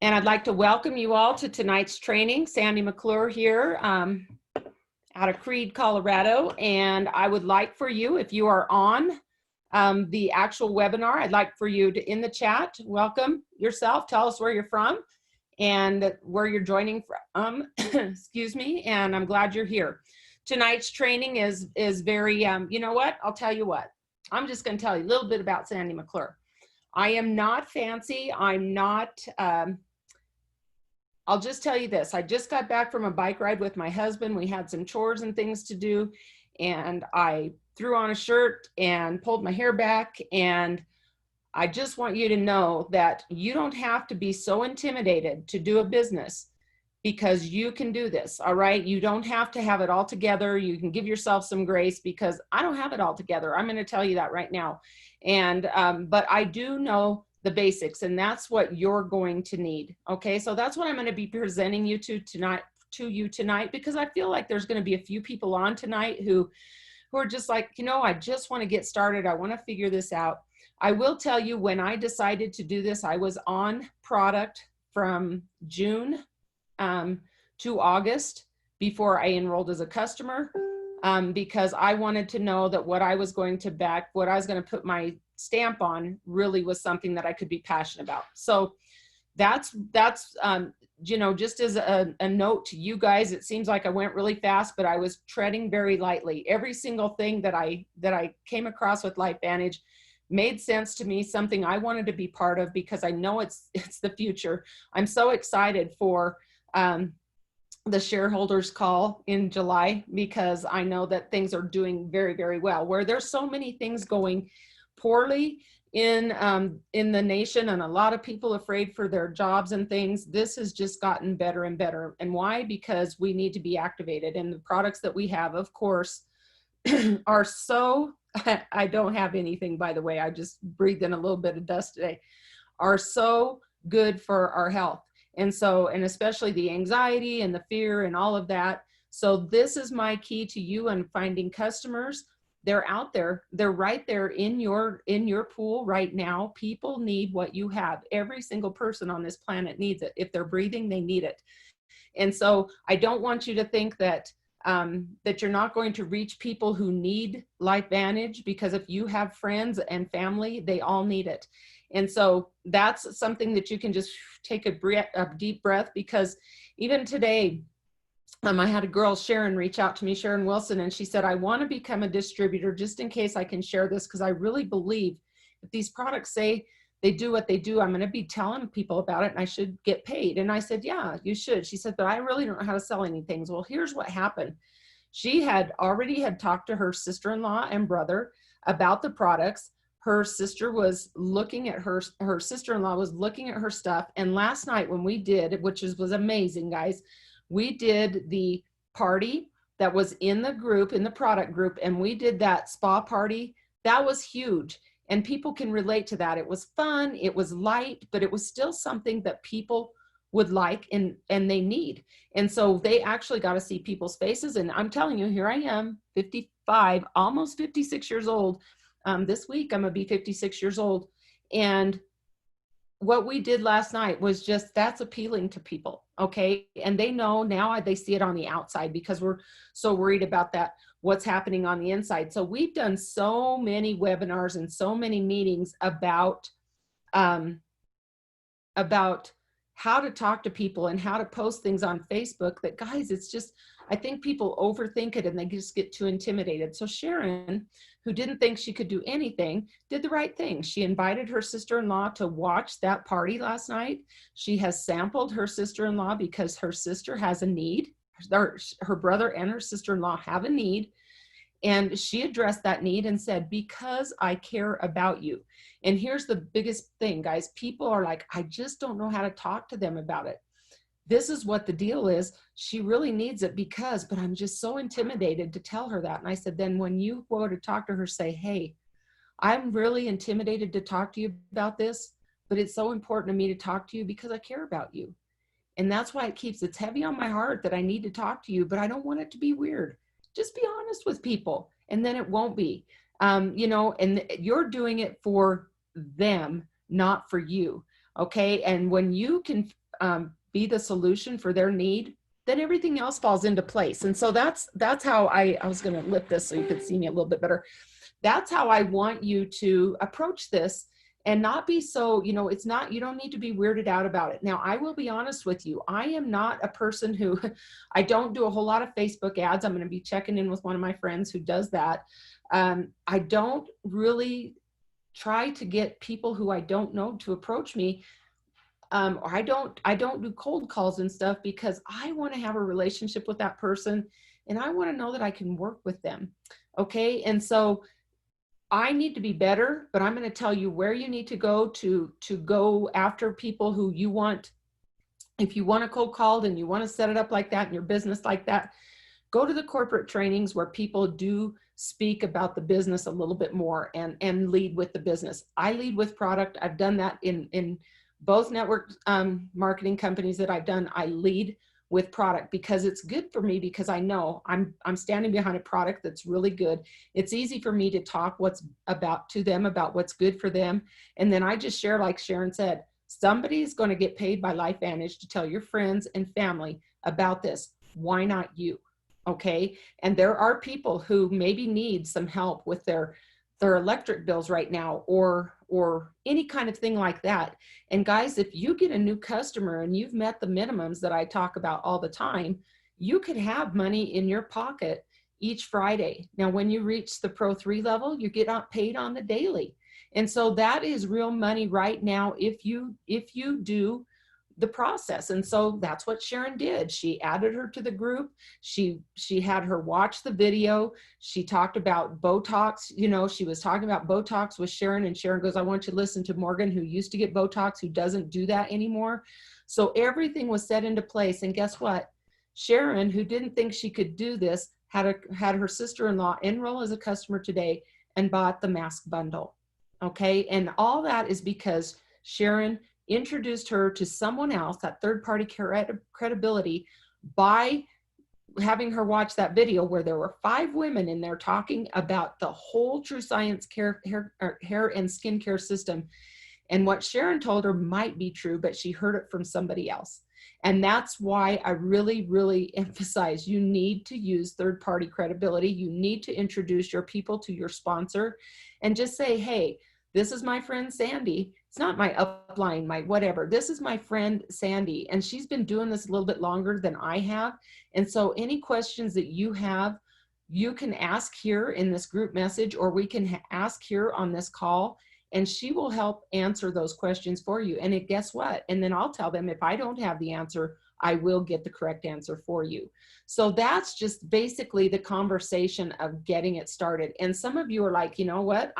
And I'd like to welcome you all to tonight's training. Sandy McClure here out of Creed, Colorado. And I would like for you, if you are on the actual webinar, I'd like for you to, in the chat, welcome yourself, tell us where you're from and where you're joining from, excuse me, and I'm glad you're here. Tonight's training is very, you know what, I'll tell you what. I'm just gonna tell you a little bit about Sandy McClure. I am not fancy, I'm not, I'll just tell you this. I just got back from a bike ride with my husband. We had some chores and things to do. And I threw on a shirt and pulled my hair back. And I just want you to know that you don't have to be so intimidated to do a business because you can do this. All right. You don't have to have it all together. You can give yourself some grace because I don't have it all together. I'm going to tell you that right now. And, but I do know the basics, and that's what you're going to need. Okay, so that's what I'm going to be presenting you to tonight, because I feel like there's going to be a few people on tonight who are just like, you know, I just want to get started. I want to figure this out. I will tell you, when I decided to do this, I was on product from June to August before I enrolled as a customer, because I wanted to know that what I was going to back, what I was going to put my stamp on really was something that I could be passionate about. So that's you know, just as a note to you guys, it seems like I went really fast, but I was treading very lightly. Every single thing that I came across with LifeVantage made sense to me, something I wanted to be part of because I know it's the future. I'm so excited for the shareholders call in July, because I know that things are doing very, very well. Where there's so many things going poorly in the nation, and a lot of people afraid for their jobs and things, this has just gotten better and better. And why? Because we need to be activated, and the products that we have, of course, are so, I don't have anything, by the way, I just breathed in a little bit of dust today, are so good for our health. And so, and especially the anxiety and the fear and all of that. So this is my key to you and finding customers. They're out there. They're right there in your pool right now. People need what you have. Every single person on this planet needs it. If they're breathing, they need it. And so I don't want you to think that that you're not going to reach people who need LifeVantage, because if you have friends and family, they all need it. And so that's something that you can just take a deep breath, because even today, I had a girl, Sharon, reach out to me, Sharon Wilson, and she said, I want to become a distributor just in case I can share this, because I really believe if these products say they do what they do, I'm going to be telling people about it and I should get paid. And I said, yeah, you should. She said, but I really don't know how to sell anything. Well, here's what happened. She had already talked to her sister-in-law and brother about the products. Her sister was looking at her sister-in-law was looking at her stuff. And last night when we did, which was amazing, guys, we did the party that was in the group, in the product group, and we did that spa party. That was huge. And people can relate to that. It was fun, it was light, but it was still something that people would like and they need. And so they actually got to see people's faces. And I'm telling you, here I am, 55, almost 56 years old. This week, I'm gonna be 56 years old. And what we did last night was just, that's appealing to people, okay? And they know now, they see it on the outside, because we're so worried about that, what's happening on the inside. So we've done so many webinars and so many meetings about how to talk to people and how to post things on Facebook, that, guys, it's just, I think people overthink it and they just get too intimidated. So Sharon, who didn't think she could do anything, did the right thing. She invited her sister-in-law to watch that party last night. She has sampled her sister-in-law because her sister has a need. Her brother and her sister-in-law have a need. And she addressed that need and said, because I care about you. And here's the biggest thing, guys. People are like, I just don't know how to talk to them about it. This is what the deal is. She really needs it but I'm just so intimidated to tell her that. And I said, then when you go to talk to her, say, hey, I'm really intimidated to talk to you about this, but it's so important to me to talk to you because I care about you. And that's why it's heavy on my heart that I need to talk to you, but I don't want it to be weird. Just be honest with people, and then it won't be, you know, and you're doing it for them, not for you. Okay. And when you can be the solution for their need, then everything else falls into place. And so that's how I was going to lift this so you could see me a little bit better. That's how I want you to approach this, and not be so, it's not, you don't need to be weirded out about it. Now, I will be honest with you. I am not a person who, I don't do a whole lot of Facebook ads. I'm going to be checking in with one of my friends who does that. I don't really try to get people who I don't know to approach me. Or I don't do cold calls and stuff, because I want to have a relationship with that person, and I want to know that I can work with them. Okay. And so I need to be better, but I'm going to tell you where you need to go go after people who you want. If you want a cold call and you want to set it up like that in your business like that, go to the corporate trainings where people do speak about the business a little bit more and lead with the business. I lead with product. I've done that in both network marketing companies that I've done. I lead with product because it's good for me, because I know I'm standing behind a product that's really good. It's easy for me to talk to them about what's good for them. And then I just share, like Sharon said, somebody's going to get paid by LifeVantage to tell your friends and family about this. Why not you? Okay. And there are people who maybe need some help with their electric bills right now, or any kind of thing like that. And guys, if you get a new customer and you've met the minimums that I talk about all the time, you could have money in your pocket each Friday. Now, when you reach the Pro 3 level, you get paid on the daily. And so that is real money right now if you do the process. And so that's what Sharon did. She added her to the group. She had her watch the video. She talked about Botox. She was talking about Botox with Sharon, and Sharon goes, I want you to listen to Morgan, who used to get Botox, who doesn't do that anymore. So everything was set into place. And guess what? Sharon, who didn't think she could do this, had her sister-in-law enroll as a customer today and bought the mask bundle. Okay. And all that is because Sharon introduced her to someone else, that third-party credibility, by having her watch that video where there were 5 women in there talking about the whole TrueScience hair and skincare system. And what Sharon told her might be true, but she heard it from somebody else. And that's why I really, really emphasize you need to use third-party credibility. You need to introduce your people to your sponsor and just say, hey, this is my friend Sandy. It's not my upline, my whatever. This is my friend Sandy, and she's been doing this a little bit longer than I have. And so any questions that you have, you can ask here in this group message, or we can ask here on this call, and she will help answer those questions for you. And guess what? And then I'll tell them if I don't have the answer, I will get the correct answer for you. So that's just basically the conversation of getting it started. And some of you are like, you know what?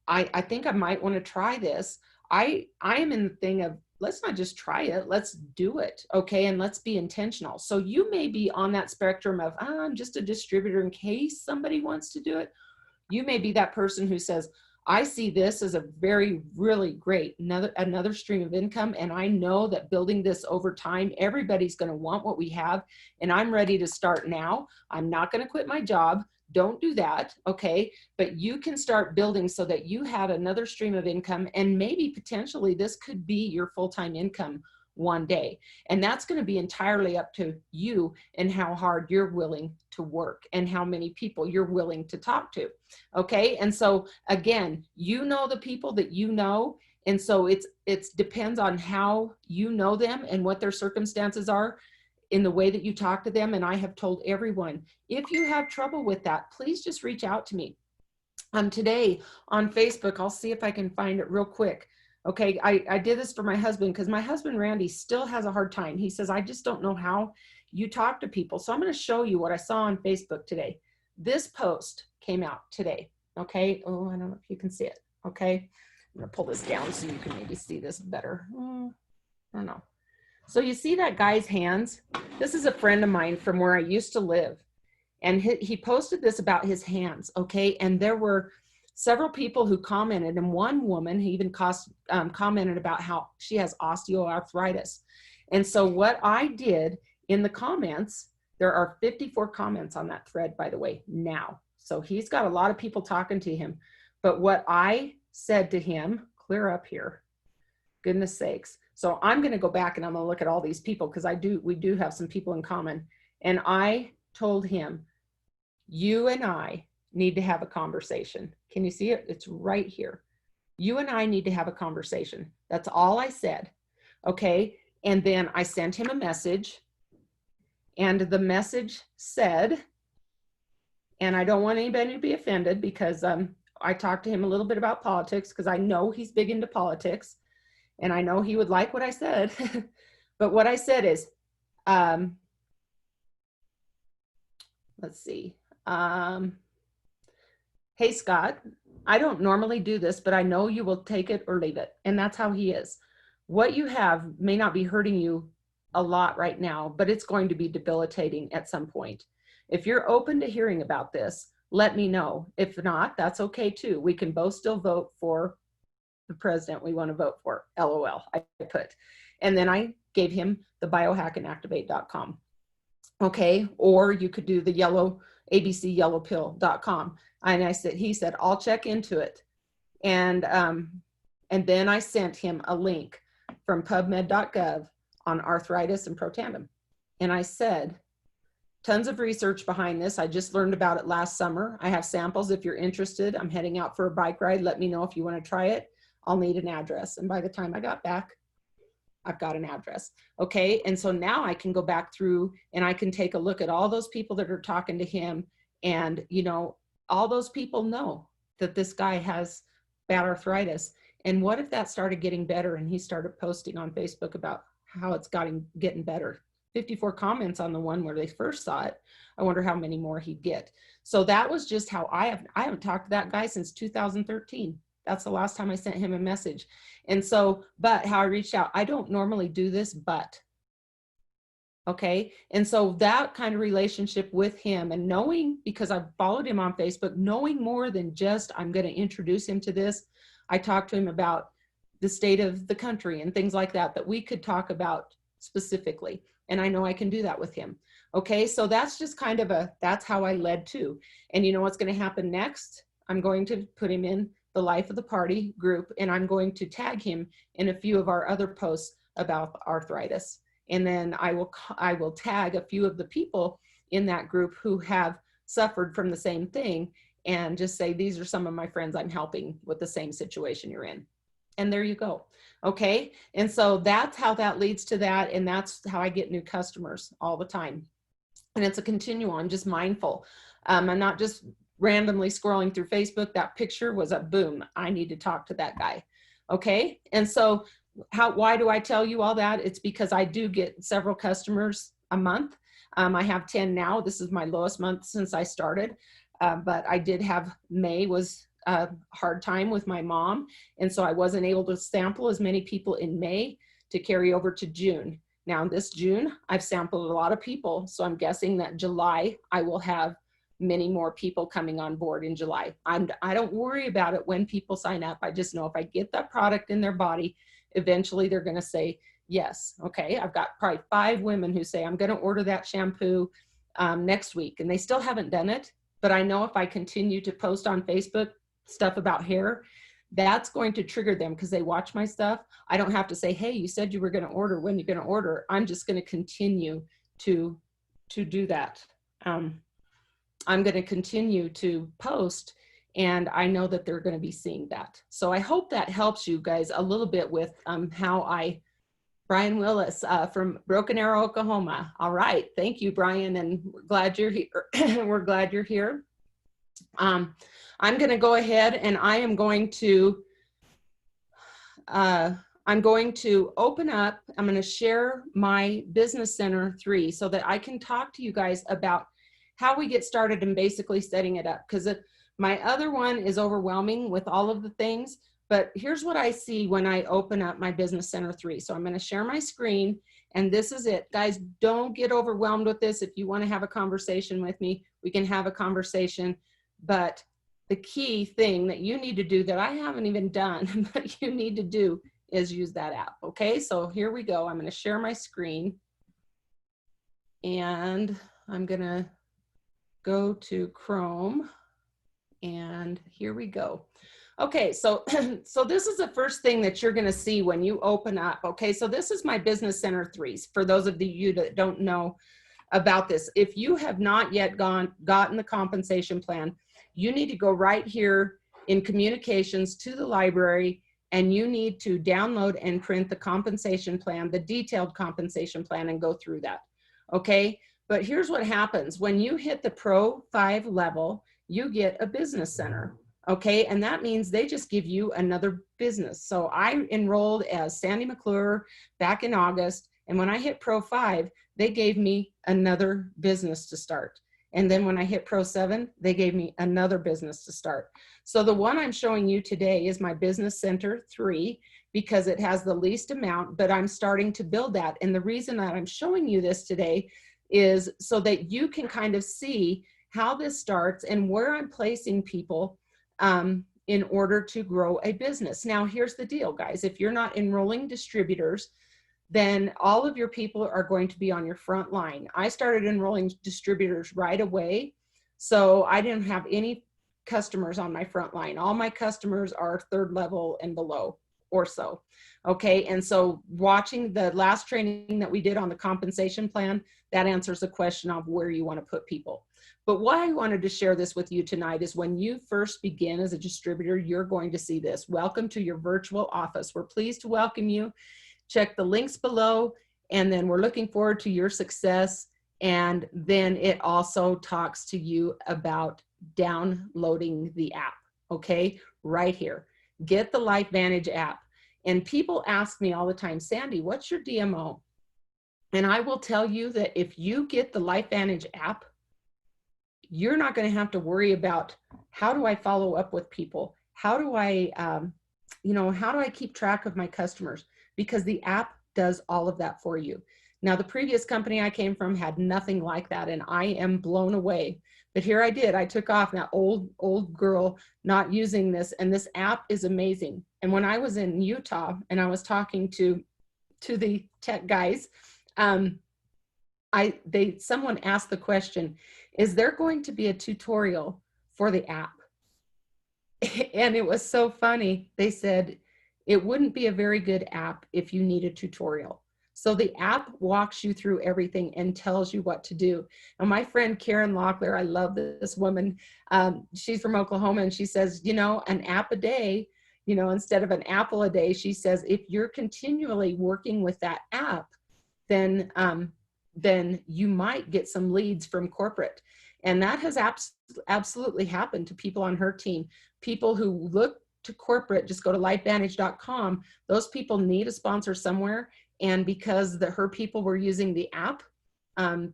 I think I might want to try this. I am in the thing of, let's not just try it, let's do it. Okay. And let's be intentional. So you may be on that spectrum of, I'm just a distributor in case somebody wants to do it. You may be that person who says, I see this as a very, really great, another stream of income. And I know that building this over time, everybody's going to want what we have. And I'm ready to start now. I'm not going to quit my job. Don't do that. Okay. But you can start building so that you have another stream of income, and maybe potentially this could be your full-time income one day. And that's going to be entirely up to you and how hard you're willing to work and how many people you're willing to talk to. Okay. And so again, you know the people that you know. And so it depends on how you know them and what their circumstances are in the way that you talk to them. And I have told everyone, if you have trouble with that, please just reach out to me. Today on Facebook, I'll see if I can find it real quick. Okay, I did this for my husband because my husband, Randy, still has a hard time. He says, I just don't know how you talk to people. So I'm going to show you what I saw on Facebook today. This post came out today. Okay. Oh, I don't know if you can see it. Okay. I'm going to pull this down so you can maybe see this better. I don't know. So you see that guy's hands? This is a friend of mine from where I used to live. And he posted this about his hands. Okay. And there were several people who commented, and one woman, he even commented about how she has osteoarthritis. And so what I did in the comments, there are 54 comments on that thread, by the way, now. So he's got a lot of people talking to him. But what I said to him, clear up here, goodness sakes. So I'm going to go back and I'm going to look at all these people because we do have some people in common. And I told him, you and I need to have a conversation. Can you see it? It's right here. You and I need to have a conversation. That's all I said. Okay. And then I sent him a message, and the message said, and I don't want anybody to be offended because I talked to him a little bit about politics because I know he's big into politics and I know he would like what I said. But what I said is, let's see. Hey, Scott, I don't normally do this, but I know you will take it or leave it. And that's how he is. What you have may not be hurting you a lot right now, but it's going to be debilitating at some point. If you're open to hearing about this, let me know. If not, that's okay too. We can both still vote for the president we want to vote for. LOL, I put. And then I gave him the biohackandactivate.com. Okay, or you could do the abcyellowpill.com. And he said, I'll check into it. And then I sent him a link from pubmed.gov on arthritis and Protandim. And I said, tons of research behind this. I just learned about it last summer. I have samples if you're interested. I'm heading out for a bike ride. Let me know if you want to try it. I'll need an address. And by the time I got back, I've got an address. Okay. And so now I can go back through and I can take a look at all those people that are talking to him. And, you know, all those people know that this guy has bad arthritis. And what if that started getting better and he started posting on Facebook about how it's getting better? 54 comments on the one where they first saw it. I wonder how many more he'd get. So that was just how I haven't talked to that guy since 2013. That's the last time I sent him a message. And so, but how I reached out, I don't normally do this, but okay. And so that kind of relationship with him and knowing, because I've followed him on Facebook, knowing more than just, I'm going to introduce him to this. I talked to him about the state of the country and things like that, that we could talk about specifically. And I know I can do that with him. Okay. So that's just kind of that's how I led to. And you know what's going to happen next? I'm going to put him in the Life of the Party group, and I'm going to tag him in a few of our other posts about arthritis. And then I will tag a few of the people in that group who have suffered from the same thing and just say, these are some of my friends I'm helping with the same situation you're in. And there you go. Okay. And so that's how that leads to that. And that's how I get new customers all the time. And it's a continuum. I'm just mindful. I'm not just randomly scrolling through Facebook. That picture was a boom. I need to talk to that guy. Okay. And so why do I tell you all that? It's because I do get several customers a month. I have 10 now. This is my lowest month since I started. But I did have May was a hard time with my mom. And so I wasn't able to sample as many people in May to carry over to June. Now this June, I've sampled a lot of people. So I'm guessing that July, I will have many more people coming on board in July. I don't worry about it when people sign up. I just know if I get that product in their body, eventually they're going to say yes. Okay. I've got probably 5 women who say, I'm going to order that shampoo next week. And they still haven't done it. But I know if I continue to post on Facebook stuff about hair, that's going to trigger them because they watch my stuff. I don't have to say, hey, you said you were going to order. When you're going to order? I'm just going to continue to do that. I'm going to continue to post, and I know that they're going to be seeing that. So I hope that helps you guys a little bit with how Brian Willis from Broken Arrow, Oklahoma. All right. Thank you, Brian. And we're glad you're here. We're glad you're here. I'm going to go ahead and I'm going to open up. I'm going to share my Business Center 3 so that I can talk to you guys about how we get started and basically setting it up. Because my other one is overwhelming with all of the things. But here's what I see when I open up my Business Center 3. So I'm going to share my screen, and this is it. Guys, don't get overwhelmed with this. If you want to have a conversation with me, we can have a conversation. But the key thing that you need to do that I haven't even done, but you need to do is use that app. Okay, so here we go. I'm going to share my screen, and I'm going to go to Chrome, and here we go. Okay, so so this is the first thing that you're going to see when you open up. Okay, so this is my Business Center 3s. For those of you that don't know about this, if you have not yet gotten the compensation plan, you need to go right here in communications to the library, and you need to download and print the compensation plan, the detailed compensation plan, and go through that. Okay, but here's what happens. When you hit the Pro 5 level, you get a Business Center. Okay, and that means they just give you another business. So I enrolled as Sandy McClure back in August, and when I hit Pro 5, they gave me another business to start. And then when I hit Pro 7, they gave me another business to start. So the one I'm showing you today is my Business Center 3 because it has the least amount, but I'm starting to build that. And the reason that I'm showing you this today is so that you can kind of see how this starts and where I'm placing people in order to grow a business. Now, here's the deal, guys. If you're not enrolling distributors, then all of your people are going to be on your front line. I started enrolling distributors right away, so I didn't have any customers on my front line. All my customers are 3rd level and below or so. Okay, and so watching the last training that we did on the compensation plan, that answers the question of where you want to put people. But why I wanted to share this with you tonight is when you first begin as a distributor, you're going to see this. Welcome to your virtual office. We're pleased to welcome you. Check the links below, and then we're looking forward to your success. And then it also talks to you about downloading the app, okay? Right here. Get the LifeVantage app. And people ask me all the time, Sandy, what's your DMO? And I will tell you that if you get the LifeVantage app, you're not going to have to worry about how do I follow up with people? How do I, how do I keep track of my customers? Because the app does all of that for you. Now, the previous company I came from had nothing like that, and I am blown away. But here I did. I took off, that old girl not using this, and this app is amazing. And when I was in Utah and I was talking to the tech guys, someone asked the question, is there going to be a tutorial for the app? And it was so funny. They said, it wouldn't be a very good app if you need a tutorial. So the app walks you through everything and tells you what to do. And my friend Karen Locklear, I love this woman. She's from Oklahoma, and she says, an app a day, instead of an apple a day, she says, if you're continually working with that app, then you might get some leads from corporate. And that has absolutely happened to people on her team. People who look to corporate, just go to lifevantage.com. Those people need a sponsor somewhere. And because her people were using the app,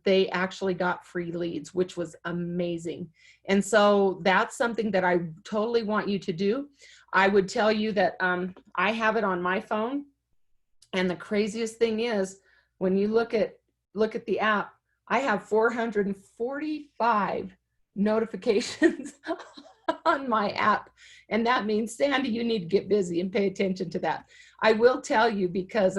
they actually got free leads, which was amazing. And so that's something that I totally want you to do. I would tell you that I have it on my phone. And the craziest thing is, when you look at the app, I have 445 notifications on my app. And that means, Sandy, you need to get busy and pay attention to that. I will tell you, because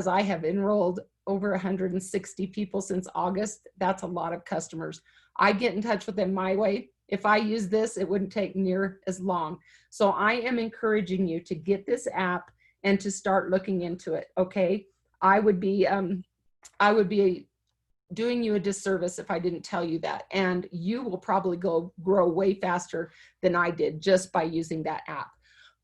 I have enrolled over 160 people since August, that's a lot of customers. I get in touch with them my way. If I use this, it wouldn't take near as long. So I am encouraging you to get this app and to start looking into it, okay? I would be doing you a disservice if I didn't tell you that. And you will probably grow way faster than I did just by using that app.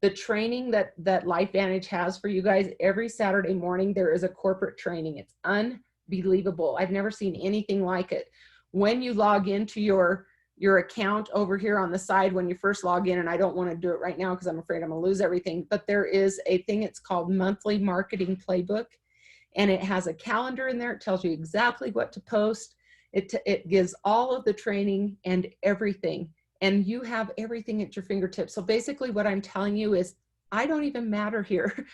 The training that LifeVantage has for you guys, every Saturday morning, there is a corporate training. It's unbelievable. I've never seen anything like it. When you log into your account over here on the side, when you first log in, and I don't want to do it right now because I'm afraid I'm going to lose everything, but there is a thing, it's called Monthly Marketing Playbook. And it has a calendar in there. It tells you exactly what to post. It gives all of the training and everything. And you have everything at your fingertips. So basically what I'm telling you is, I don't even matter here.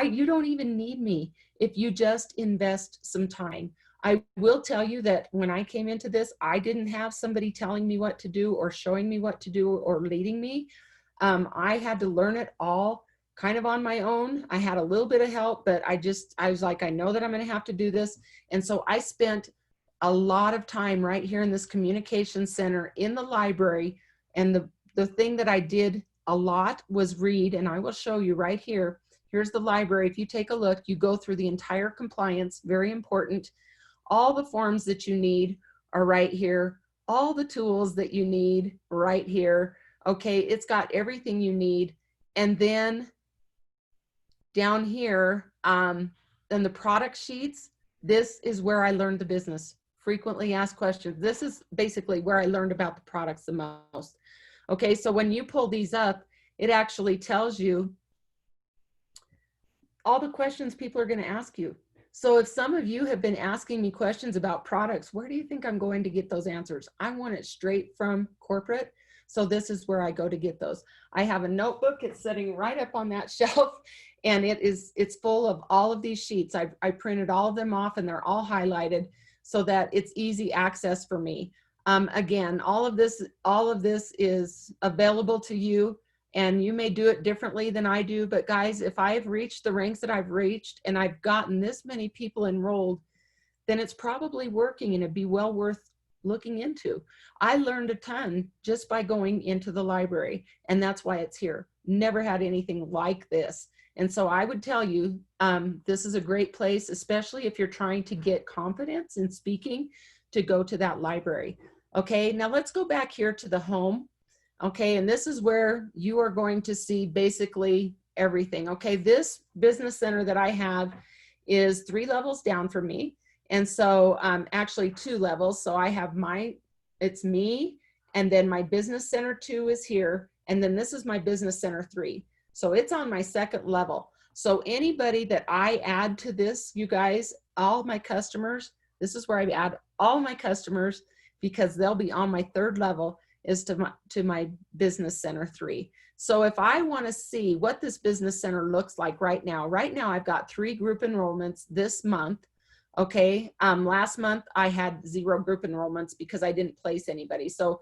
You don't even need me if you just invest some time. I will tell you that when I came into this, I didn't have somebody telling me what to do or showing me what to do or leading me. I had to learn it all kind of on my own. I had a little bit of help, but I was like, I know that I'm going to have to do this. And so I spent a lot of time right here in this communication center in the library. And the thing that I did a lot was read, and I will show you right here. Here's the library. If you take a look, you go through the entire compliance, very important. All the forms that you need are right here. All the tools that you need right here. Okay, it's got everything you need. And then down here, then the product sheets, this is where I learned the business. Frequently asked questions. This is basically where I learned about the products the most. Okay, so when you pull these up, it actually tells you all the questions people are going to ask you. So if some of you have been asking me questions about products, where do you think I'm going to get those answers? I want it straight from corporate. So this is where I go to get those. I have a notebook. It's sitting right up on that shelf, and it's full of all of these sheets. I printed all of them off, and they're all highlighted so that it's easy access for me. Again, all of this is available to you, and you may do it differently than I do. But guys, if I've reached the ranks that I've reached and I've gotten this many people enrolled, then it's probably working, and it'd be well worth looking into. I learned a ton just by going into the library, and that's why it's here. Never had anything like this. And so I would tell you, this is a great place, especially if you're trying to get confidence in speaking, to go to that library. Okay, now let's go back here to the home. Okay, and this is where you are going to see basically everything. Okay, this business center that I have is 3 levels down from me. And so actually 2 levels. So I have it's me, and then my business center 2 is here. And then this is my business center 3. So it's on my 2nd level. So anybody that I add to this, you guys, all my customers, this is where I add all my customers, because they'll be on my 3rd level, is to my business center 3. So if I want to see what this business center looks like right now I've got 3 group enrollments this month. Okay, last month I had 0 group enrollments because I didn't place anybody. So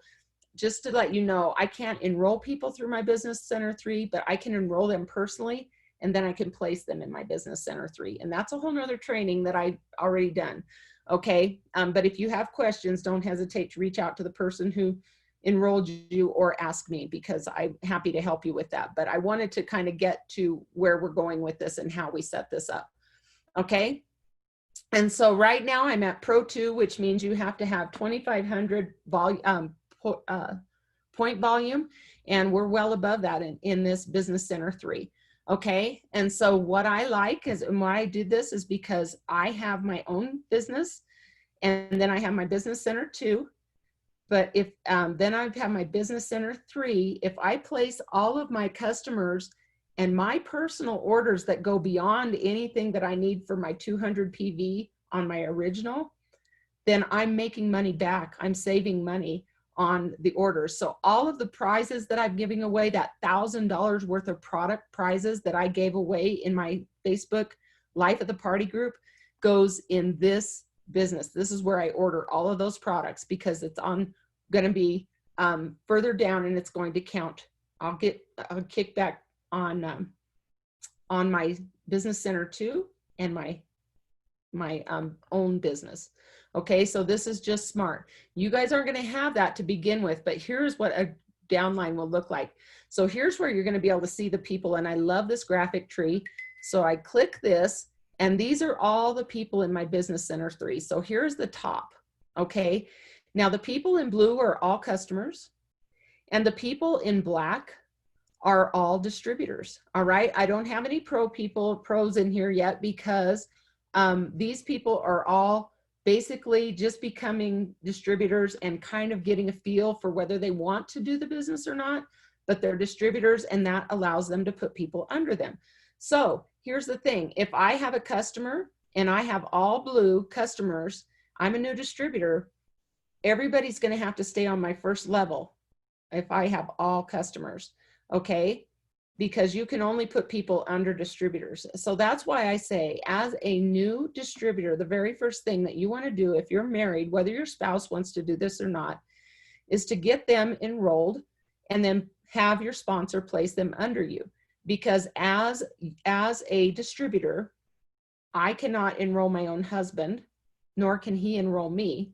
just to let you know, I can't enroll people through my business center 3, but I can enroll them personally, and then I can place them in my business center 3. And that's a whole nother training that I've already done. Okay, but if you have questions, don't hesitate to reach out to the person who enrolled you or ask me, because I'm happy to help you with that. But I wanted to kind of get to where we're going with this and how we set this up. Okay. And so right now I'm at Pro 2, which means you have to have 2,500 point volume, and we're well above that in this business center 3. Okay. And so what I like is, and why I did this is because I have my own business, and then I have my business center 2. But if then I have my business center 3, if I place all of my customers and my personal orders that go beyond anything that I need for my 200 PV on my original, then I'm making money back. I'm saving money on the orders. So all of the prizes that I'm giving away, that $1,000 worth of product prizes that I gave away in my Facebook Life at the Party group, goes in this business. This is where I order all of those products, because it's going to be further down, and it's going to count. I'll get a kickback on my business center 2 and my own business. Okay, so this is just smart. You guys aren't going to have that to begin with, but here's what a downline will look like. So here's where you're going to be able to see the people, and I love this graphic tree. So I click this, and these are all the people in my business center 3. So here's the top. Okay, now the people in blue are all customers, and the people in black are all distributors. All right, I don't have any pros in here yet, because these people are all basically just becoming distributors and kind of getting a feel for whether they want to do the business or not, but they're distributors, and that allows them to put people under them. So here's the thing. If I have a customer and I have all blue customers, I'm a new distributor, everybody's going to have to stay on my 1st level if I have all customers. Okay, because you can only put people under distributors. So that's why I say, as a new distributor, the very first thing that you want to do if you're married, whether your spouse wants to do this or not, is to get them enrolled and then have your sponsor place them under you. Because as a distributor, I cannot enroll my own husband, nor can he enroll me.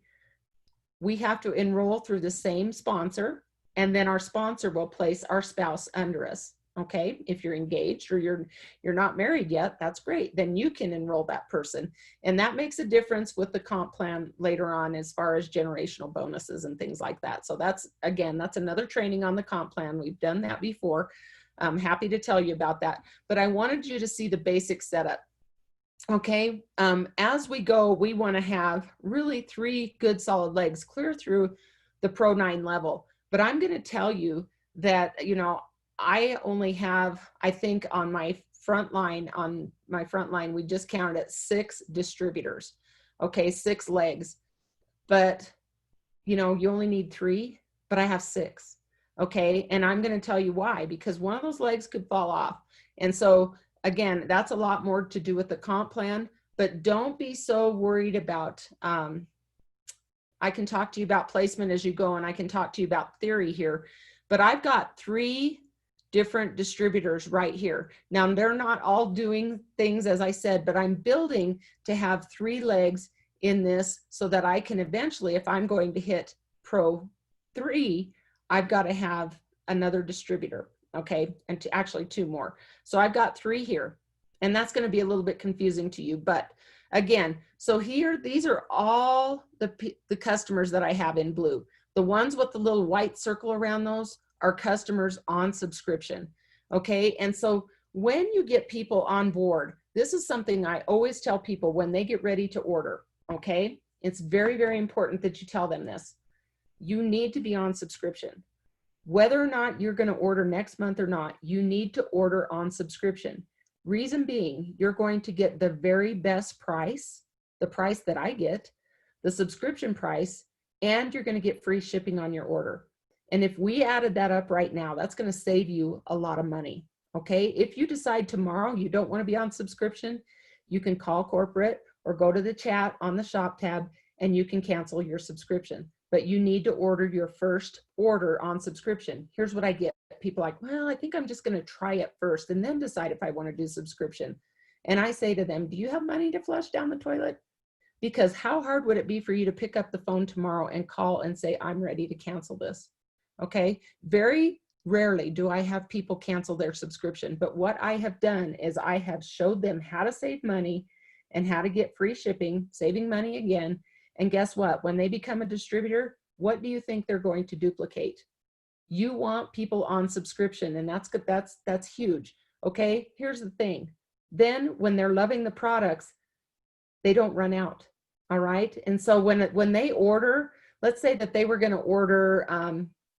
We have to enroll through the same sponsor. and then our sponsor will place our spouse under us. Okay, if you're engaged or you're not married yet, that's great. Then you can enroll that person, and that makes a difference with the comp plan later on as far as generational bonuses and things like that. So that's, again, that's another training on the comp plan. We've done that before. I'm happy to tell you about that, but I wanted you to see the basic setup. Okay, as we go, we want to have really 3 good solid legs clear through the Pro 9 level. But I'm going to tell you that, you know, I only have, I think on my front line, we just counted at 6 distributors. Okay, 6 legs. But, you know, you only need 3, but I have 6. Okay, and I'm going to tell you why, because one of those legs could fall off. And so, again, that's a lot more to do with the comp plan, but don't be so worried about, I can talk to you about placement as you go, and I can talk to you about theory here, but I've got 3 different distributors right here. Now, they're not all doing things, as I said, but I'm building to have 3 legs in this so that I can eventually, if I'm going to hit Pro 3, I've got to have another distributor, okay? And actually 2 more. So I've got 3 here, and that's going to be a little bit confusing to you, but again, so here, these are all the customers that I have in blue. The ones with the little white circle around those are customers on subscription, okay? And so when you get people on board, this is something I always tell people when they get ready to order, okay? It's very, very important that you tell them this. You need to be on subscription. Whether or not you're going to order next month or not, you need to order on subscription. Reason being, you're going to get the very best price, the price that I get, the subscription price, and you're going to get free shipping on your order. And if we added that up right now, that's going to save you a lot of money. Okay. If you decide tomorrow you don't want to be on subscription, you can call corporate or go to the chat on the shop tab and you can cancel your subscription. But you need to order your first order on subscription. Here's what I get. People like, well, I think I'm just going to try it first and then decide if I want to do subscription. And I say to them, do you have money to flush down the toilet? Because how hard would it be for you to pick up the phone tomorrow and call and say, I'm ready to cancel this? Okay. Very rarely do I have people cancel their subscription. But what I have done is I have showed them how to save money and how to get free shipping, saving money again. And guess what? When they become a distributor, what do you think they're going to duplicate? You want people on subscription, and that's huge. Okay, here's the thing. Then when they're loving the products, they don't run out. All right. And so when they order, let's say that they were going to order,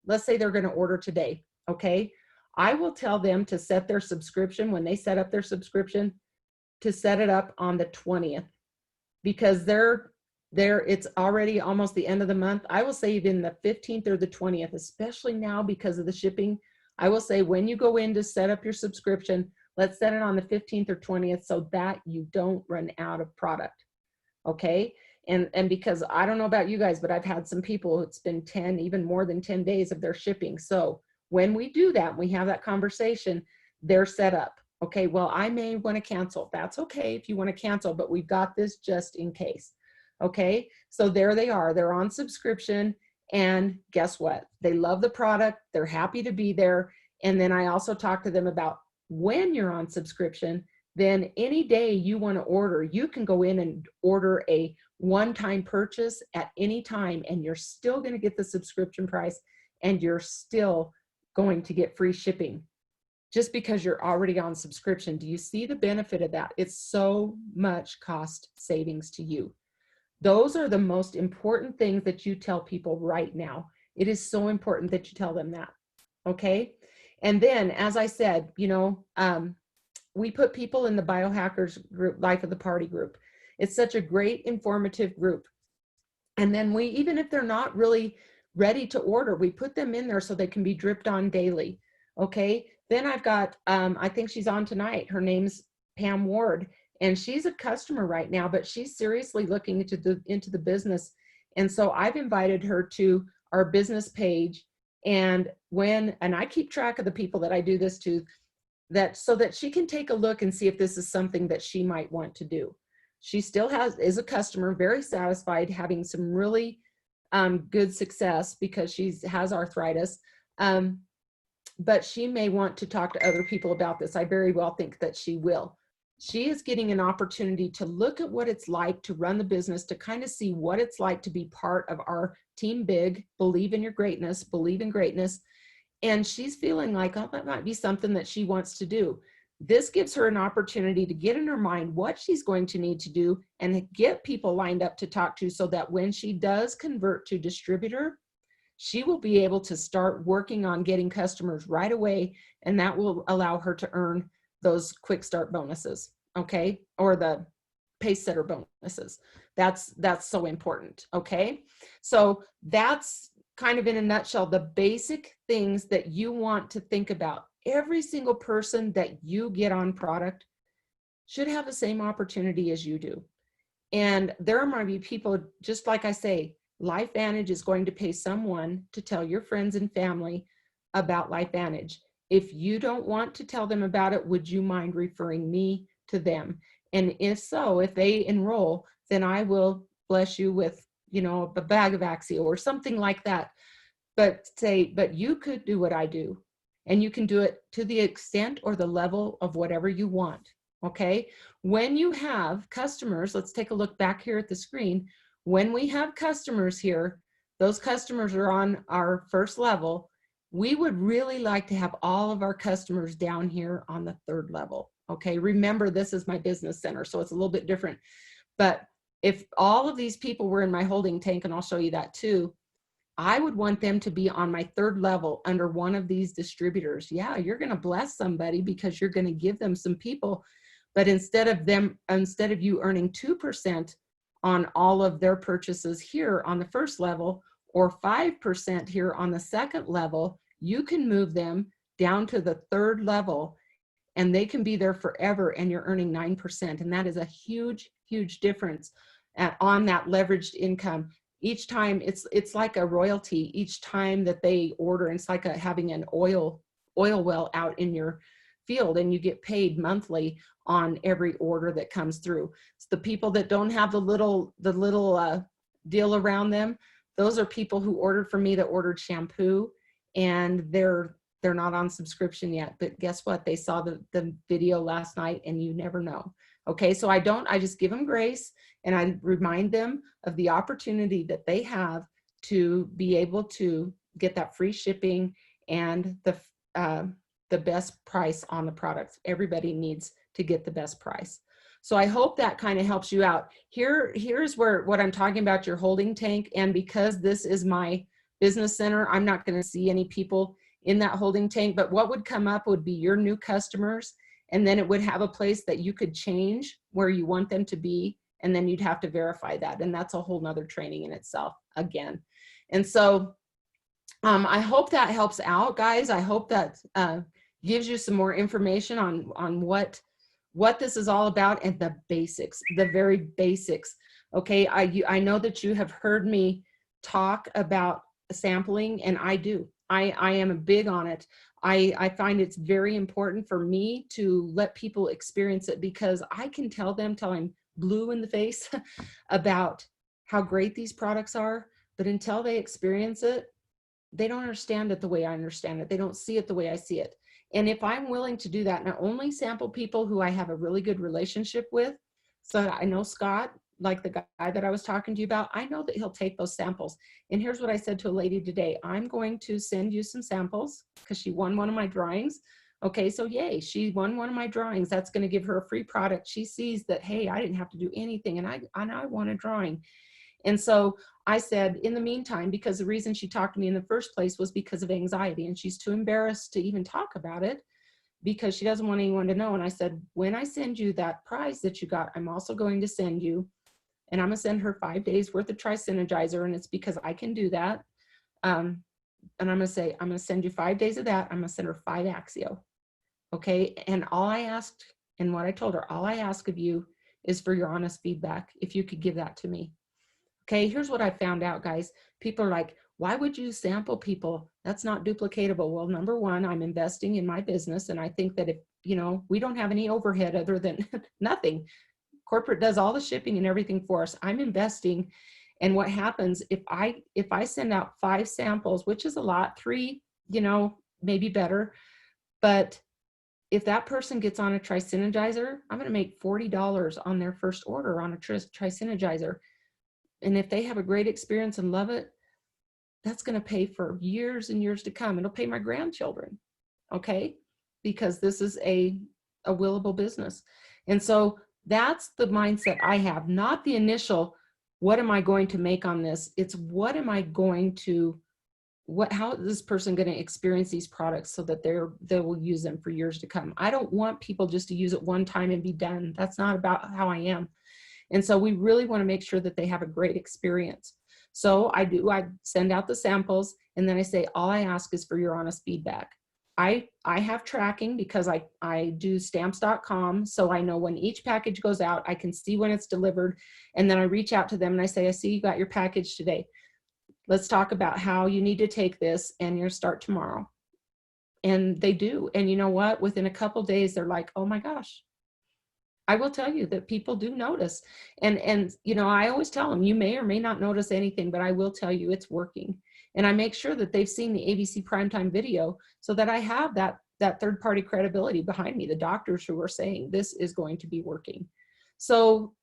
let's say they're going to order today. Okay. I will tell them to set their subscription when they set up their subscription to set it up on the 20th because it's already almost the end of the month. I will say even the 15th or the 20th, especially now because of the shipping. I will say when you go in to set up your subscription, let's set it on the 15th or 20th so that you don't run out of product. Okay. And because I don't know about you guys, but I've had some people, it's been 10, even more than 10 days of their shipping. So when we do that, we have that conversation, they're set up. Okay. Well, I may want to cancel. That's okay if you want to cancel, but we've got this just in case. Okay. So there they are. They're on subscription. And guess what? They love the product. They're happy to be there. And then I also talk to them about when you're on subscription, then any day you want to order, you can go in and order a one-time purchase at any time, and you're still going to get the subscription price and you're still going to get free shipping just because you're already on subscription. Do you see the benefit of that? It's so much cost savings to you. Those are the most important things that you tell people right now. It is so important that you tell them that. Okay. And then, as I said, we put people in the biohackers group, Life of the Party group. It's such a great informative group. And then even if they're not really ready to order, we put them in there so they can be dripped on daily. Okay. Then I've got, I think she's on tonight. Her name's Pam Ward, and she's a customer right now, but she's seriously looking into the business. And so I've invited her to our business page. And I keep track of the people that I do this to, so that she can take a look and see if this is something that she might want to do. She still is a customer, very satisfied, having some really good success because she has arthritis. But she may want to talk to other people about this. I very well think that she will. She is getting an opportunity to look at what it's like to run the business, to kind of see what it's like to be part of our team big, believe in your greatness, believe in greatness. And she's feeling like, oh, that might be something that she wants to do. This gives her an opportunity to get in her mind what she's going to need to do and get people lined up to talk to, so that when she does convert to distributor, she will be able to start working on getting customers right away, and that will allow her to earn those quick start bonuses, okay? Or the pace setter bonuses. That's so important, okay? So that's kind of in a nutshell, the basic things that you want to think about. Every single person that you get on product should have the same opportunity as you do. And there might be people, just like I say, LifeVantage is going to pay someone to tell your friends and family about LifeVantage. If you don't want to tell them about it, would you mind referring me to them? And if so, if they enroll, then I will bless you with, you know, a bag of Axio or something like that. But you could do what I do, and you can do it to the extent or the level of whatever you want. Okay. When you have customers, let's take a look back here at the screen. When we have customers here, those customers are on our first level. We would really like to have all of our customers down here on the third level. Okay. Remember, this is my business center, so it's a little bit different. But if all of these people were in my holding tank, and I'll show you that too, I would want them to be on my third level under one of these distributors. Yeah, you're going to bless somebody because you're going to give them some people. But instead of you earning 2% on all of their purchases here on the first level, or 5% here on the second level, you can move them down to the third level, and they can be there forever, and you're earning 9%. And that is a huge, huge difference on that leveraged income. Each time it's like a royalty each time that they order. It's like having an oil well out in your field, and you get paid monthly on every order that comes through. It's the people that don't have the little deal around them. Those are people who ordered from me, that ordered shampoo, and they're not on subscription yet. But guess what? They saw the video last night, and you never know. Okay, so I just give them grace, and I remind them of the opportunity that they have to be able to get that free shipping and the best price on the products. Everybody needs to get the best price. So I hope that kind of helps you out. Here's what I'm talking about, your holding tank. And because this is my business center, I'm not going to see any people in that holding tank, but what would come up would be your new customers. And then it would have a place that you could change where you want them to be. And then you'd have to verify that. And that's a whole nother training in itself again. And so I hope that helps out, guys. I hope that gives you some more information on what this is all about, and the basics, the very basics. Okay, I know that you have heard me talk about sampling, and I do. I am big on it. I find it's very important for me to let people experience it, because I can tell them till I'm blue in the face about how great these products are, but until they experience it, they don't understand it the way I understand it. They don't see it the way I see it. And if I'm willing to do that, not only sample people who I have a really good relationship with, so I know Scott, like the guy that I was talking to you about, I know that he'll take those samples. And here's what I said to a lady today. I'm going to send you some samples because she won one of my drawings. Okay, so yay, she won one of my drawings. That's going to give her a free product. She sees that, hey, I didn't have to do anything, and I want a drawing. And so I said, in the meantime, because the reason she talked to me in the first place was because of anxiety, and she's too embarrassed to even talk about it because she doesn't want anyone to know. And I said, when I send you that prize that you got, I'm also going to send you, and I'm going to send her 5 days worth of Tri-Synergizer, and it's because I can do that. And I'm going to say, I'm going to send you 5 days of that. I'm going to send her 5 Axio. Okay. And all I asked, and what I told her, all I ask of you is for your honest feedback. If you could give that to me. Okay, here's what I found out, guys. People are like, why would you sample people? That's not duplicatable. Well, number one, I'm investing in my business. And I think that if, we don't have any overhead other than nothing. Corporate does all the shipping and everything for us. I'm investing. And what happens if I send out 5 samples, which is a lot, 3 you know, maybe better. But if that person gets on a Tri-Synergizer, I'm going to make $40 on their first order on a Tri-Synergizer. And if they have a great experience and love it, that's going to pay for years and years to come. It'll pay my grandchildren, okay? Because this is a willable business. And so that's the mindset I have, not the initial, what am I going to make on this? It's what am I going to, how is this person going to experience these products so that they will use them for years to come? I don't want people just to use it one time and be done. That's not about how I am. And so we really want to make sure that they have a great experience. So I send out the samples, and then I say, all I ask is for your honest feedback. I have tracking because I do stamps.com. So I know when each package goes out, I can see when it's delivered. And then I reach out to them and I say, I see you got your package today. Let's talk about how you need to take this and you'll start tomorrow. And they do. And you know what? Within a couple days, they're like, oh my gosh. I will tell you that people do notice. And you know, I always tell them, you may or may not notice anything, but I will tell you it's working. And I make sure that they've seen the ABC primetime video so that I have that third-party credibility behind me, the doctors who are saying this is going to be working. So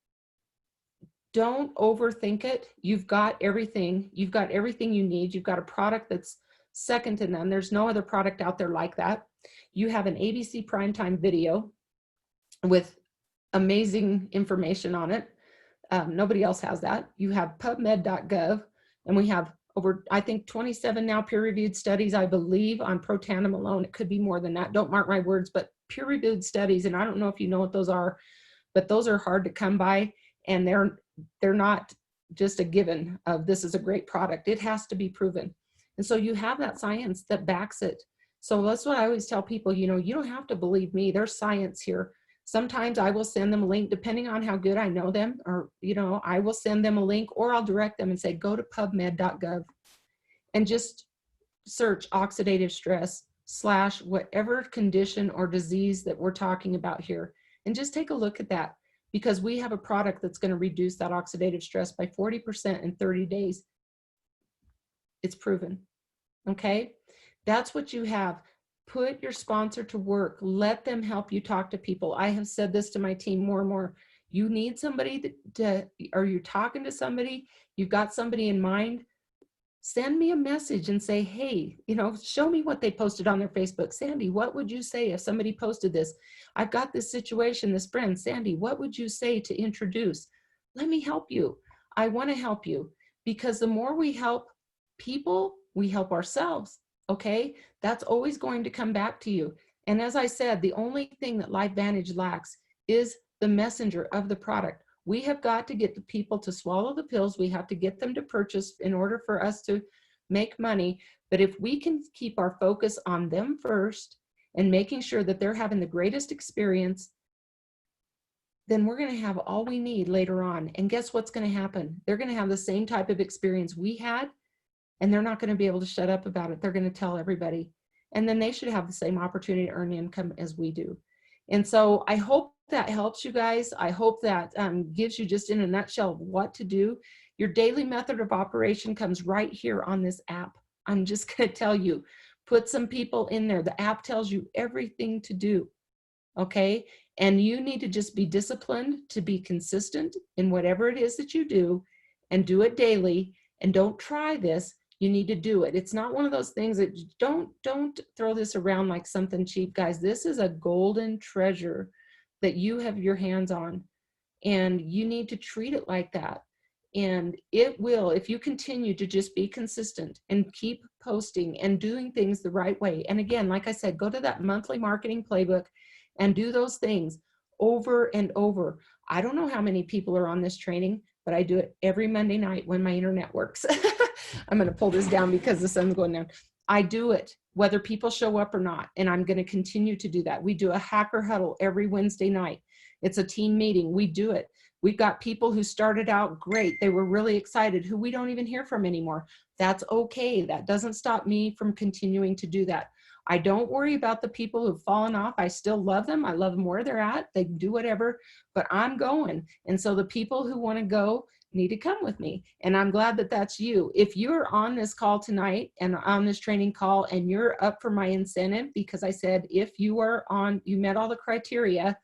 don't overthink it. You've got everything. You've got everything you need. You've got a product that's second to none. There's no other product out there like that. You have an ABC primetime video with amazing information on it. Nobody else has that. You have PubMed.gov, and we have over, I think, 27 now peer-reviewed studies, I believe, on Protandim alone. It could be more than that. Don't mark my words, but peer-reviewed studies, and I don't know if you know what those are, but those are hard to come by, and they're not just a given of this is a great product. It has to be proven. And so you have that science that backs it. So that's what I always tell people, you know, you don't have to believe me. There's science here. Sometimes I will send them a link depending on how good I know them, or, you know, I will send them a link, or I'll direct them and say, go to pubmed.gov and just search oxidative stress / whatever condition or disease that we're talking about here. And just take a look at that, because we have a product that's going to reduce that oxidative stress by 40% in 30 days. It's proven. Okay. That's what you have. Put your sponsor to work. Let them help you talk to people. I have said this to my team more and more. You need somebody or you're talking to somebody, you've got somebody in mind, send me a message and say, hey, you know, show me what they posted on their Facebook. Sandy, what would you say if somebody posted this? I've got this situation, this friend. Sandy, what would you say to introduce? Let me help you. I want to help you, because the more we help people, we help ourselves. Okay, that's always going to come back to you. And as I said, the only thing that LifeVantage lacks is the messenger of the product. We have got to get the people to swallow the pills. We have to get them to purchase in order for us to make money. But if we can keep our focus on them first and making sure that they're having the greatest experience, then we're going to have all we need later on. And guess what's going to happen? They're going to have the same type of experience we had, and they're not going to be able to shut up about it. They're going to tell everybody. And then they should have the same opportunity to earn income as we do. And so I hope that helps you guys. I hope that gives you just in a nutshell what to do. Your daily method of operation comes right here on this app. I'm just going to tell you, put some people in there. The app tells you everything to do. Okay. And you need to just be disciplined to be consistent in whatever it is that you do, and do it daily. And don't try this. You need to do it. It's not one of those things that don't throw this around like something cheap, guys. This is a golden treasure that you have your hands on, and you need to treat it like that. And it will, if you continue to just be consistent and keep posting and doing things the right way. And again, like I said, go to that monthly marketing playbook and do those things over and over. I don't know how many people are on this training, but I do it every Monday night when my internet works. I'm going to pull this down because the sun's going down. I do it whether people show up or not, and I'm going to continue to do that. We do a hacker huddle every Wednesday night. It's a team meeting. We do it. We've got people who started out great. They were really excited, who we don't even hear from anymore. That's okay. That doesn't stop me from continuing to do that. I don't worry about the people who've fallen off. I still love them. I love them where they're at. They can do whatever, but I'm going. And so the people who want to go, need to come with me. And I'm glad that that's you. If you're on this call tonight and on this training call and you're up for my incentive, because I said, if you are on, you met all the criteria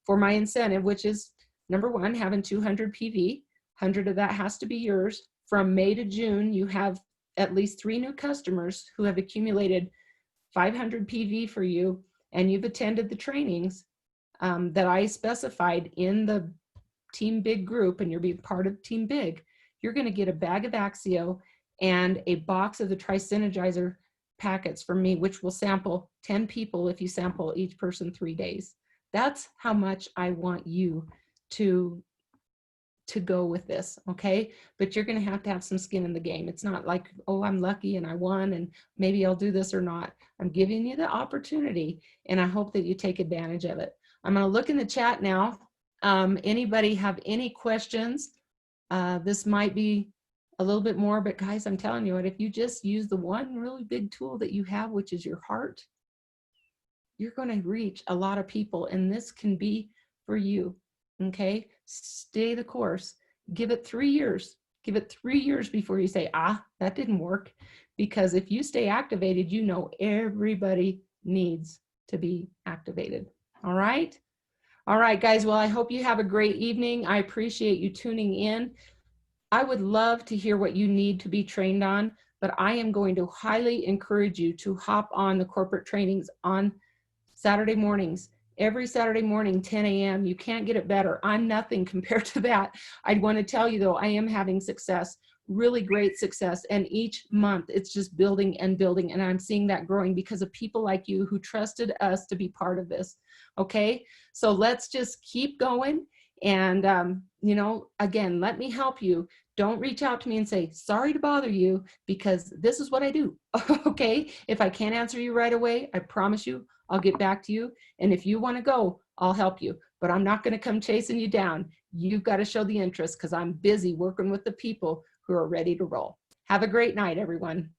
for my incentive, which is number one, having 200 PV, 100 of that has to be yours. From May to June, you have at least 3 new customers who have accumulated 500 PV for you, and you've attended the trainings that I specified in the Team Big group, and you're being part of Team Big. You're going to get a bag of Axio and a box of the Tri-Synergizer packets from me, which will sample 10 people if you sample each person 3 days. That's how much I want you to go with this, okay? But you're going to have some skin in the game. It's not like, oh, I'm lucky and I won and maybe I'll do this or not. I'm giving you the opportunity, and I hope that you take advantage of it. I'm going to look in the chat now. Anybody have any questions? This might be a little bit more, but guys, I'm telling you what, if you just use the one really big tool that you have, which is your heart, you're going to reach a lot of people, and this can be for you. Okay, stay the course. Give it 3 years. Give it 3 years before you say, that didn't work. Because if you stay activated, you know everybody needs to be activated. All right? All right, guys. Well, I hope you have a great evening. I appreciate you tuning in. I would love to hear what you need to be trained on, but I am going to highly encourage you to hop on the corporate trainings on Saturday mornings. Every Saturday morning, 10 a.m. You can't get it better. I'm nothing compared to that. I want to tell you, though, I am having success, really great success. And each month, it's just building and building. And I'm seeing that growing because of people like you who trusted us to be part of this. Okay, so let's just keep going. And, you know, again, let me help you. Don't reach out to me and say, sorry to bother you, because this is what I do. Okay, if I can't answer you right away, I promise you, I'll get back to you. And if you want to go, I'll help you. But I'm not going to come chasing you down. You've got to show the interest, because I'm busy working with the people who are ready to roll. Have a great night, everyone.